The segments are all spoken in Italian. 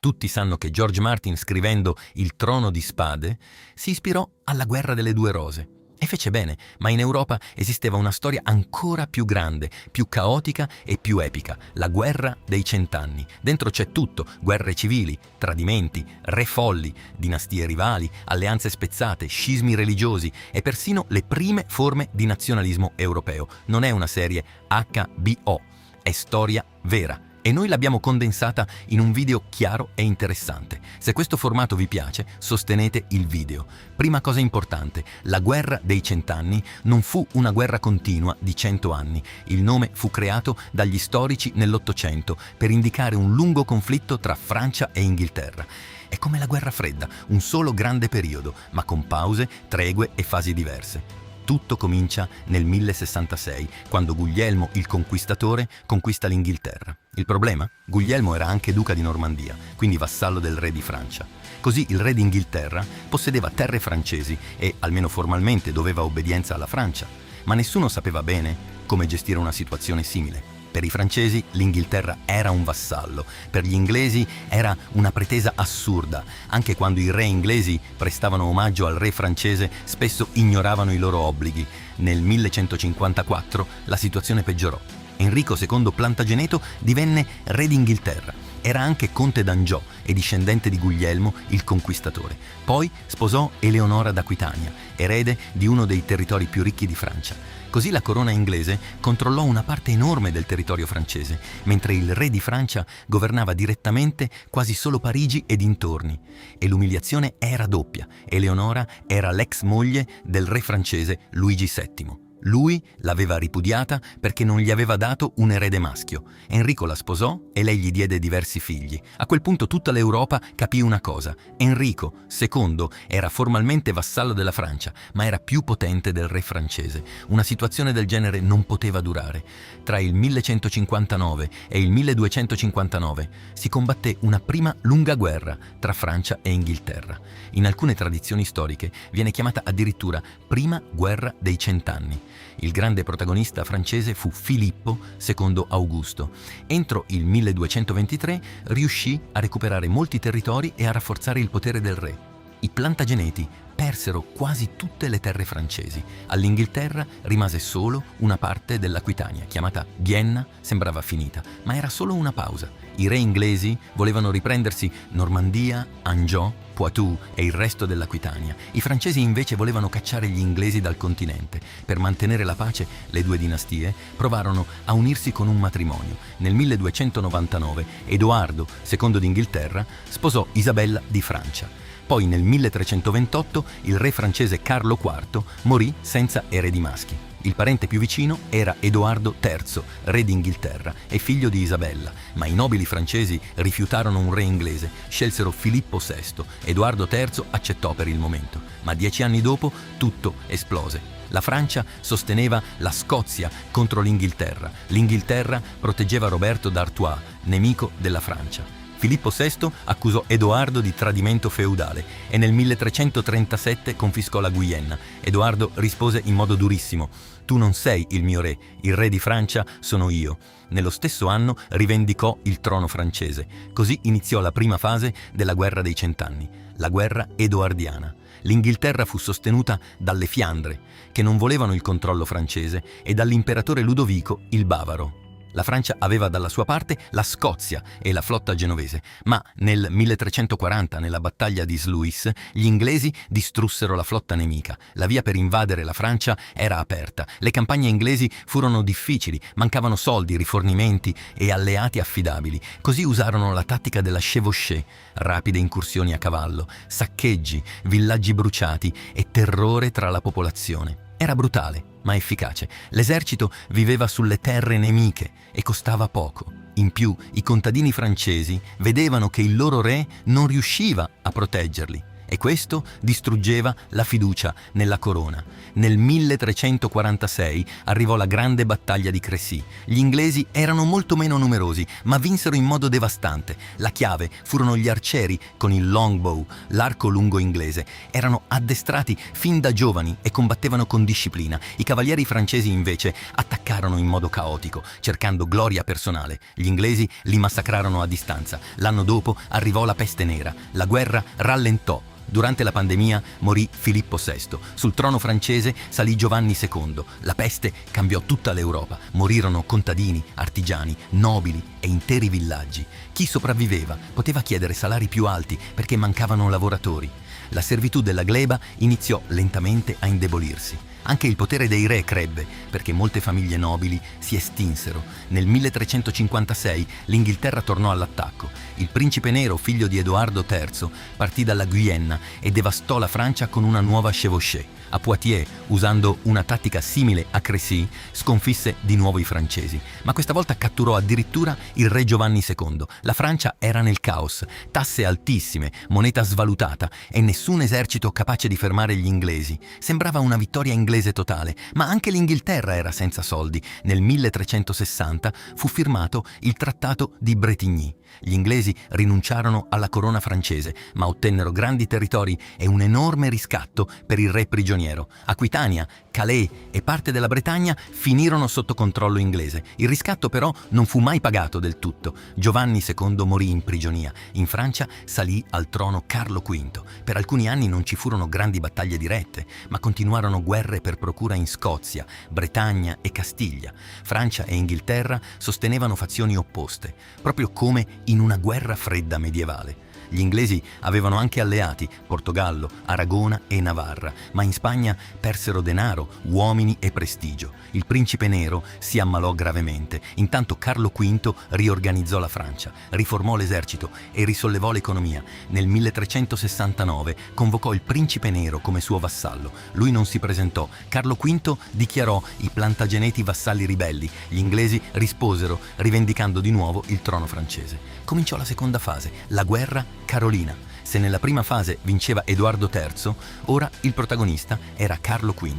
Tutti sanno che George Martin, scrivendo Il Trono di Spade, si ispirò alla Guerra delle Due Rose. E fece bene, ma in Europa esisteva una storia ancora più grande, più caotica e più epica, la Guerra dei Cent'anni. Dentro c'è tutto: guerre civili, tradimenti, re folli, dinastie rivali, alleanze spezzate, scismi religiosi e persino le prime forme di nazionalismo europeo. Non è una serie HBO, è storia vera. E noi l'abbiamo condensata in un video chiaro e interessante. Se questo formato vi piace, sostenete il video. Prima cosa importante, la Guerra dei Cent'anni non fu una guerra continua di 100 anni. Il nome fu creato dagli storici nell'Ottocento per indicare un lungo conflitto tra Francia e Inghilterra. È come la Guerra Fredda, un solo grande periodo, ma con pause, tregue e fasi diverse. Tutto comincia nel 1066, quando Guglielmo il Conquistatore conquista l'Inghilterra. Il problema? Guglielmo era anche duca di Normandia, quindi vassallo del re di Francia. Così il re d'Inghilterra possedeva terre francesi e, almeno formalmente, doveva obbedienza alla Francia. Ma nessuno sapeva bene come gestire una situazione simile. Per i francesi l'Inghilterra era un vassallo, per gli inglesi era una pretesa assurda. Anche quando i re inglesi prestavano omaggio al re francese, spesso ignoravano i loro obblighi. Nel 1154 la situazione peggiorò. Enrico II Plantageneto divenne re d'Inghilterra. Era anche conte d'Angiò e discendente di Guglielmo il Conquistatore. Poi sposò Eleonora d'Aquitania, erede di uno dei territori più ricchi di Francia. Così la corona inglese controllò una parte enorme del territorio francese, mentre il re di Francia governava direttamente quasi solo Parigi e dintorni. E l'umiliazione era doppia. Eleonora era l'ex moglie del re francese Luigi VII. Lui l'aveva ripudiata perché non gli aveva dato un erede maschio. Enrico la sposò e lei gli diede diversi figli. A quel punto tutta l'Europa capì una cosa: Enrico II era formalmente vassallo della Francia, ma era più potente del re francese. Una situazione del genere non poteva durare. Tra il 1159 e il 1259 si combatté una prima lunga guerra tra Francia e Inghilterra. In alcune tradizioni storiche viene chiamata addirittura Prima Guerra dei Cent'anni. Il grande protagonista francese fu Filippo II Augusto. Entro il 1223 riuscì a recuperare molti territori e a rafforzare il potere del re. I Plantageneti persero quasi tutte le terre francesi. All'Inghilterra rimase solo una parte dell'Aquitania, chiamata Vienna. Sembrava finita, ma era solo una pausa. I re inglesi volevano riprendersi Normandia, Angiò, Poitou e il resto dell'Aquitania. I francesi invece volevano cacciare gli inglesi dal continente. Per mantenere la pace, le due dinastie provarono a unirsi con un matrimonio. Nel 1299 Edoardo II d'Inghilterra sposò Isabella di Francia. Poi nel 1328 il re francese Carlo IV morì senza eredi maschi. Il parente più vicino era Edoardo III, re d'Inghilterra e figlio di Isabella, ma i nobili francesi rifiutarono un re inglese, scelsero Filippo VI. Edoardo III accettò per il momento, ma 10 anni dopo tutto esplose. La Francia sosteneva la Scozia contro l'Inghilterra. L'Inghilterra proteggeva Roberto d'Artois, nemico della Francia. Filippo VI accusò Edoardo di tradimento feudale e nel 1337 confiscò la Guyenne. Edoardo rispose in modo durissimo: «Tu non sei il mio re, il re di Francia sono io». Nello stesso anno rivendicò il trono francese. Così iniziò la prima fase della Guerra dei Cent'anni, la guerra edoardiana. L'Inghilterra fu sostenuta dalle Fiandre, che non volevano il controllo francese, e dall'imperatore Ludovico il Bavaro. La Francia aveva dalla sua parte la Scozia e la flotta genovese, ma nel 1340, nella battaglia di Sluis, gli inglesi distrussero la flotta nemica. La via per invadere la Francia era aperta. Le campagne inglesi furono difficili, mancavano soldi, rifornimenti e alleati affidabili. Così usarono la tattica della chevauchée, rapide incursioni a cavallo, saccheggi, villaggi bruciati e terrore tra la popolazione. Era brutale, ma efficace. L'esercito viveva sulle terre nemiche e costava poco. In più, i contadini francesi vedevano che il loro re non riusciva a proteggerli e questo distruggeva la fiducia nella corona. Nel 1346 arrivò la grande battaglia di Crécy. Gli inglesi erano molto meno numerosi, ma vinsero in modo devastante. La chiave furono gli arcieri con il longbow, l'arco lungo inglese. Erano addestrati fin da giovani e combattevano con disciplina. I cavalieri francesi invece attaccarono in modo caotico, cercando gloria personale. Gli inglesi li massacrarono a distanza. L'anno dopo arrivò la peste nera. La guerra rallentò. Durante la pandemia morì Filippo VI. Sul trono francese salì Giovanni II. La peste cambiò tutta l'Europa. Morirono contadini, artigiani, nobili e interi villaggi. Chi sopravviveva poteva chiedere salari più alti perché mancavano lavoratori. La servitù della gleba iniziò lentamente a indebolirsi. Anche il potere dei re crebbe, perché molte famiglie nobili si estinsero. Nel 1356 l'Inghilterra tornò all'attacco. Il principe nero, figlio di Edoardo III, partì dalla Guyenne e devastò la Francia con una nuova chevauchée. A Poitiers, usando una tattica simile a Crécy, sconfisse di nuovo i francesi, ma questa volta catturò addirittura il re Giovanni II. La Francia era nel caos, tasse altissime, moneta svalutata e nessun esercito capace di fermare gli inglesi. Sembrava una vittoria inglese totale, ma anche l'Inghilterra era senza soldi. Nel 1360 fu firmato il Trattato di Bretigny. Gli inglesi rinunciarono alla corona francese, ma ottennero grandi territori e un enorme riscatto per il re prigioniero. Aquitania, Calais e parte della Bretagna finirono sotto controllo inglese. Il riscatto però non fu mai pagato del tutto. Giovanni II morì in prigionia. In Francia salì al trono Carlo V. Per alcuni anni non ci furono grandi battaglie dirette, ma continuarono guerre per procura in Scozia, Bretagna e Castiglia. Francia e Inghilterra sostenevano fazioni opposte, proprio come in una guerra fredda medievale. Gli inglesi avevano anche alleati, Portogallo, Aragona e Navarra, ma in Spagna persero denaro, uomini e prestigio. Il principe nero si ammalò gravemente. Intanto Carlo V riorganizzò la Francia, riformò l'esercito e risollevò l'economia. Nel 1369 convocò il principe nero come suo vassallo. Lui non si presentò. Carlo V dichiarò i Plantageneti vassalli ribelli. Gli inglesi risposero, rivendicando di nuovo il trono francese. Cominciò la seconda fase, la guerra carolina. Se nella prima fase vinceva Edoardo III, ora il protagonista era Carlo V.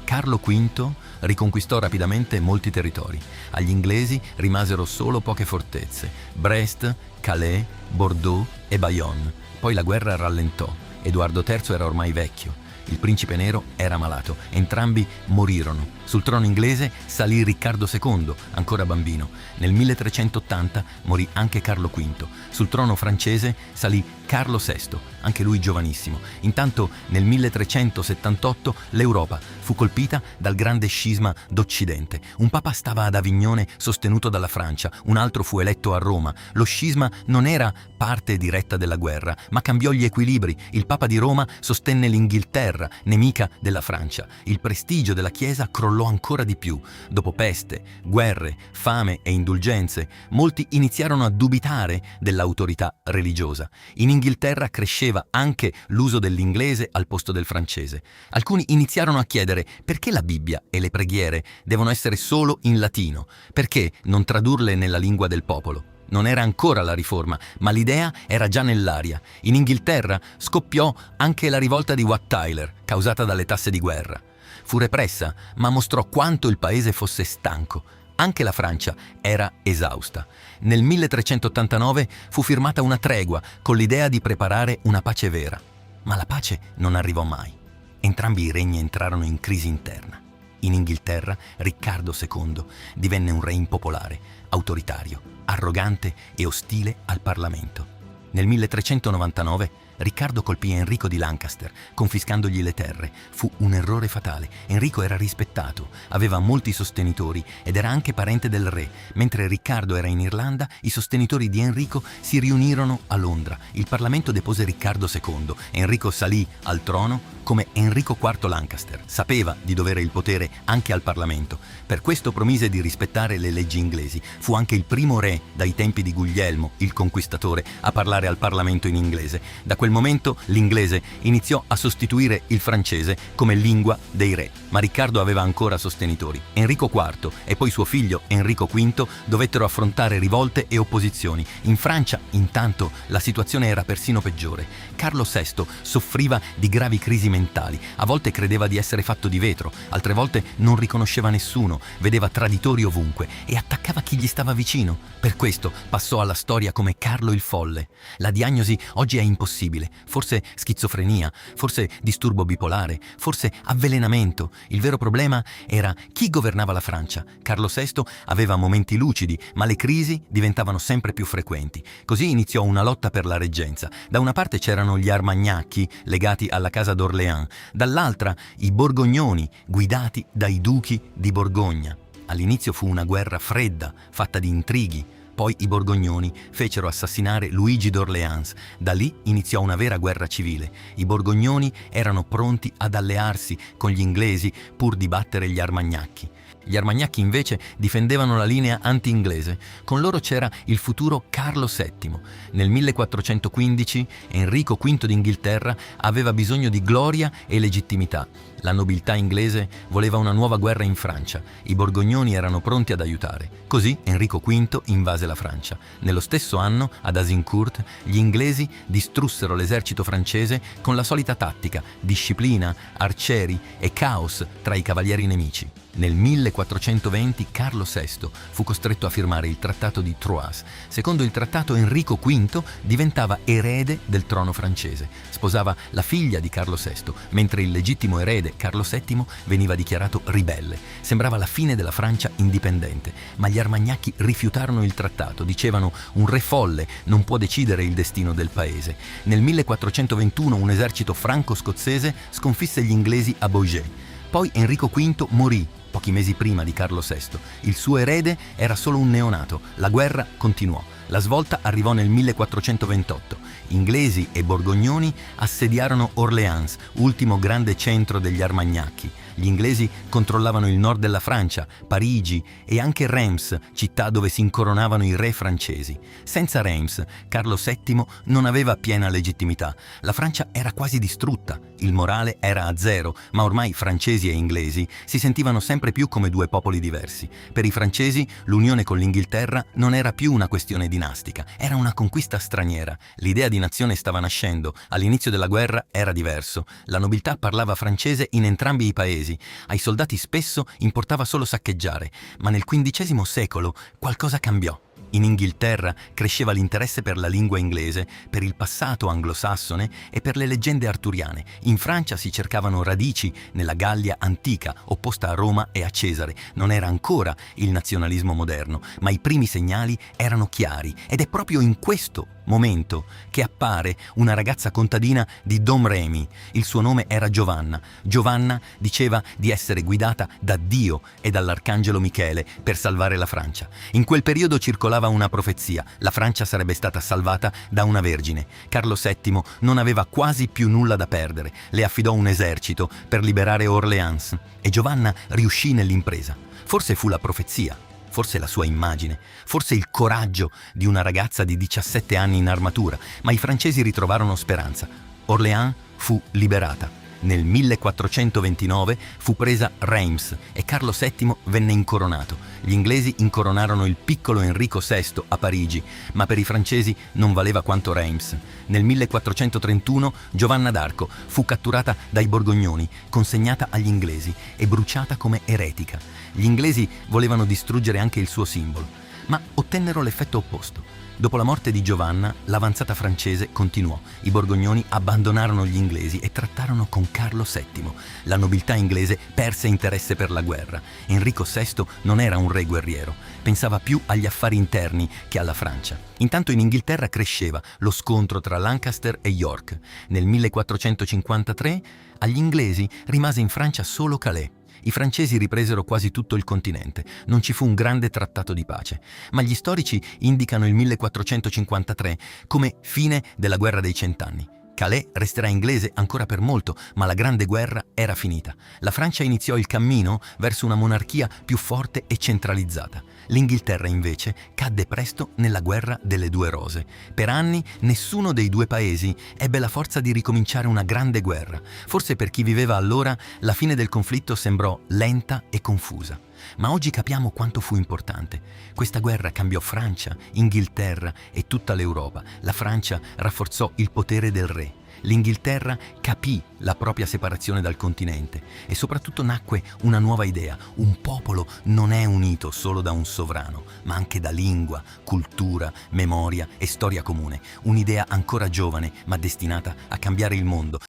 Carlo V riconquistò rapidamente molti territori. Agli inglesi rimasero solo poche fortezze: Brest, Calais, Bordeaux e Bayonne. Poi la guerra rallentò. Edoardo III era ormai vecchio. Il principe nero era malato. Entrambi morirono. Sul trono inglese salì Riccardo II, ancora bambino. Nel 1380 morì anche Carlo V. Sul trono francese salì Carlo VI, anche lui giovanissimo. Intanto nel 1378 l'Europa fu colpita dal grande scisma d'Occidente. Un papa stava ad Avignone sostenuto dalla Francia, un altro fu eletto a Roma. Lo scisma non era parte diretta della guerra, ma cambiò gli equilibri. Il papa di Roma sostenne l'Inghilterra, nemica della Francia. Il prestigio della Chiesa crollò ancora di più. Dopo peste, guerre, fame e indulgenze, molti iniziarono a dubitare dell'autorità religiosa. In Inghilterra cresceva anche l'uso dell'inglese al posto del francese. Alcuni iniziarono a chiedere perché la Bibbia e le preghiere devono essere solo in latino, perché non tradurle nella lingua del popolo. Non era ancora la riforma, ma l'idea era già nell'aria. In Inghilterra scoppiò anche la rivolta di Wat Tyler, causata dalle tasse di guerra. Fu repressa, ma mostrò quanto il paese fosse stanco. Anche la Francia era esausta. Nel 1389 fu firmata una tregua con l'idea di preparare una pace vera. Ma la pace non arrivò mai. Entrambi i regni entrarono in crisi interna. In Inghilterra, Riccardo II divenne un re impopolare, autoritario, arrogante e ostile al Parlamento. Nel 1399 Riccardo colpì Enrico di Lancaster, confiscandogli le terre. Fu un errore fatale. Enrico era rispettato, aveva molti sostenitori ed era anche parente del re. Mentre Riccardo era in Irlanda, i sostenitori di Enrico si riunirono a Londra. Il Parlamento depose Riccardo II. Enrico salì al trono come Enrico IV Lancaster. Sapeva di dovere il potere anche al Parlamento. Per questo promise di rispettare le leggi inglesi. Fu anche il primo re, dai tempi di Guglielmo, il Conquistatore, a parlare al Parlamento in inglese. Da quel quel momento l'inglese iniziò a sostituire il francese come lingua dei re, ma Riccardo aveva ancora sostenitori. Enrico IV e poi suo figlio Enrico V dovettero affrontare rivolte e opposizioni. In Francia, intanto, la situazione era persino peggiore. Carlo VI soffriva di gravi crisi mentali, a volte credeva di essere fatto di vetro, altre volte non riconosceva nessuno, vedeva traditori ovunque e attaccava chi gli stava vicino. Per questo passò alla storia come Carlo il Folle. La diagnosi oggi è impossibile, forse schizofrenia, forse disturbo bipolare, forse avvelenamento. Il vero problema era chi governava la Francia. Carlo VI aveva momenti lucidi, ma le crisi diventavano sempre più frequenti. Così iniziò una lotta per la reggenza. Da una parte c'erano gli Armagnacchi, legati alla casa d'Orléans, dall'altra i Borgognoni, guidati dai duchi di Borgogna. All'inizio fu una guerra fredda, fatta di intrighi. Poi i Borgognoni fecero assassinare Luigi d'Orléans. Da lì iniziò una vera guerra civile. I Borgognoni erano pronti ad allearsi con gli inglesi pur di battere gli Armagnacchi. Gli Armagnacchi invece difendevano la linea anti-inglese. Con loro c'era il futuro Carlo VII. Nel 1415 Enrico V d'Inghilterra aveva bisogno di gloria e legittimità. La nobiltà inglese voleva una nuova guerra in Francia. I Borgognoni erano pronti ad aiutare. Così Enrico V invase la Francia. Nello stesso anno, ad Azincourt, gli inglesi distrussero l'esercito francese con la solita tattica: disciplina, arcieri e caos tra i cavalieri nemici. Nel 1420 Carlo VI fu costretto a firmare il Trattato di Troyes. Secondo il trattato, Enrico V diventava erede del trono francese. Sposava la figlia di Carlo VI, mentre il legittimo erede Carlo VII veniva dichiarato ribelle. Sembrava la fine della Francia indipendente, ma gli Armagnacchi rifiutarono il trattato. Dicevano: un re folle non può decidere il destino del paese. Nel 1421 un esercito franco-scozzese sconfisse gli inglesi a Baugé. Poi Enrico V morì pochi mesi prima di Carlo VI. Il suo erede era solo un neonato. La guerra continuò. La svolta arrivò nel 1428. Inglesi e borgognoni assediarono Orléans, ultimo grande centro degli Armagnacchi. Gli inglesi controllavano il nord della Francia, Parigi e anche Reims, città dove si incoronavano i re francesi. Senza Reims, Carlo VII non aveva piena legittimità. La Francia era quasi distrutta, il morale era a zero, ma ormai francesi e inglesi si sentivano sempre più come due popoli diversi. Per i francesi l'unione con l'Inghilterra non era più una questione dinastica, era una conquista straniera. L'idea di nazione stava nascendo, all'inizio della guerra era diverso. La nobiltà parlava francese in entrambi i paesi. Ai soldati spesso importava solo saccheggiare, ma nel XV secolo qualcosa cambiò. In Inghilterra cresceva l'interesse per la lingua inglese, per il passato anglosassone e per le leggende arturiane. In Francia si cercavano radici nella Gallia antica, opposta a Roma e a Cesare. Non era ancora il nazionalismo moderno, ma i primi segnali erano chiari, ed è proprio in questo momento che appare una ragazza contadina di Domremy. Il suo nome era Giovanna. Giovanna diceva di essere guidata da Dio e dall'arcangelo Michele per salvare la Francia. In quel periodo circolava una profezia: la Francia sarebbe stata salvata da una vergine. Carlo VII non aveva quasi più nulla da perdere. Le affidò un esercito per liberare Orléans e Giovanna riuscì nell'impresa. Forse fu la profezia, forse la sua immagine, forse il coraggio di una ragazza di 17 anni in armatura, ma i francesi ritrovarono speranza. Orléans fu liberata. Nel 1429 fu presa Reims e Carlo VII venne incoronato. Gli inglesi incoronarono il piccolo Enrico VI a Parigi, ma per i francesi non valeva quanto Reims. Nel 1431 Giovanna d'Arco fu catturata dai borgognoni, consegnata agli inglesi e bruciata come eretica. Gli inglesi volevano distruggere anche il suo simbolo, ma ottennero l'effetto opposto. Dopo la morte di Giovanna, l'avanzata francese continuò. I borgognoni abbandonarono gli inglesi e trattarono con Carlo VII. La nobiltà inglese perse interesse per la guerra. Enrico VI non era un re guerriero, pensava più agli affari interni che alla Francia. Intanto in Inghilterra cresceva lo scontro tra Lancaster e York. Nel 1453 agli inglesi rimase in Francia solo Calais. I francesi ripresero quasi tutto il continente. Non ci fu un grande trattato di pace, ma gli storici indicano il 1453 come fine della guerra dei 100 anni. Calais resterà inglese ancora per molto, ma la Grande Guerra era finita. La Francia iniziò il cammino verso una monarchia più forte e centralizzata. L'Inghilterra, invece, cadde presto nella Guerra delle Due Rose. Per anni nessuno dei due paesi ebbe la forza di ricominciare una grande guerra. Forse per chi viveva allora la fine del conflitto sembrò lenta e confusa. Ma oggi capiamo quanto fu importante. Questa guerra cambiò Francia, Inghilterra e tutta l'Europa. La Francia rafforzò il potere del re. L'Inghilterra capì la propria separazione dal continente e soprattutto nacque una nuova idea. Un popolo non è unito solo da un sovrano, ma anche da lingua, cultura, memoria e storia comune. Un'idea ancora giovane, ma destinata a cambiare il mondo.